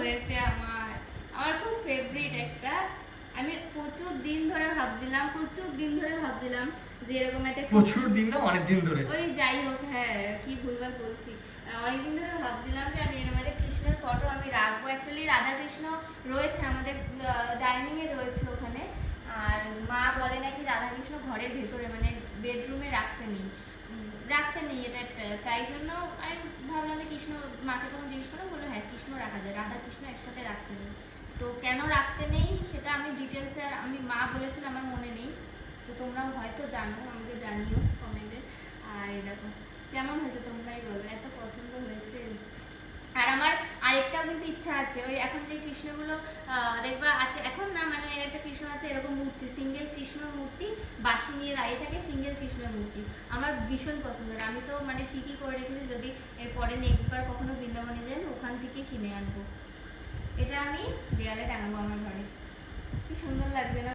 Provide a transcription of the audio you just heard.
হয়েছে আমার, আমার খুব ফেভারিট একটা। আমি প্রচুর দিন ধরে ভাবছিলাম যে এরকম একটা, প্রচুর দিন না, অনেক দিন ধরে। ওই যাই হোক, হ্যাঁ কি ভুলভাল বলছি, অনেকদিন ধরে ভাবছিলাম যে আমি এরকম একটা কৃষ্ণের ফটো আমি রাখবো। অ্যাকচুয়ালি রাধা কৃষ্ণ রয়েছে আমাদের ডাইনিং এ রয়েছে ওখানে, আর মা বলে নাকি রাধা কৃষ্ণ ঘরের ভেতরে মানে বেডরুমে রাখতে নেই এটা, তাই জন্য আমি ভাবলাম যে কৃষ্ণ, মাকে তখন জিজ্ঞেস করলাম, বললো হ্যাঁ কৃষ্ণ রাখা যায়, রাধা কৃষ্ণ একসাথে রাখতে নেই। তো কেন রাখতে নেই সেটা আমি ডিটেলসে, আমি মা বলেছিল আমার মনে নেই, তো তোমরাও হয়তো জানো, আমাকে জানিও কমেন্টে। আর এই দেখো কেমন হয়েছে তোমরাই বলো, এত পছন্দ হয়েছে। আর আমার আরেকটাও কিন্তু ইচ্ছা আছে, ওই এখন যে কৃষ্ণগুলো দেখবা আছে, এখন না মানে একটা কৃষ্ণ আছে এরকম মূর্তি, সিঙ্গেল কৃষ্ণর মূর্তি, বাঁশি নিয়ে দাঁড়িয়ে থাকে, সিঙ্গেল কৃষ্ণের মূর্তি, আমার ভীষণ পছন্দের। আমি তো মানে ঠিকই করে রেখেছি, যদি এরপরে নেক্সট বার কখনো বৃন্দাবনে যাই ওখান থেকে কিনে আনবো। এটা আমি দেয়ালে টাঙাবো আমার ঘরে, কি সুন্দর লাগছে না।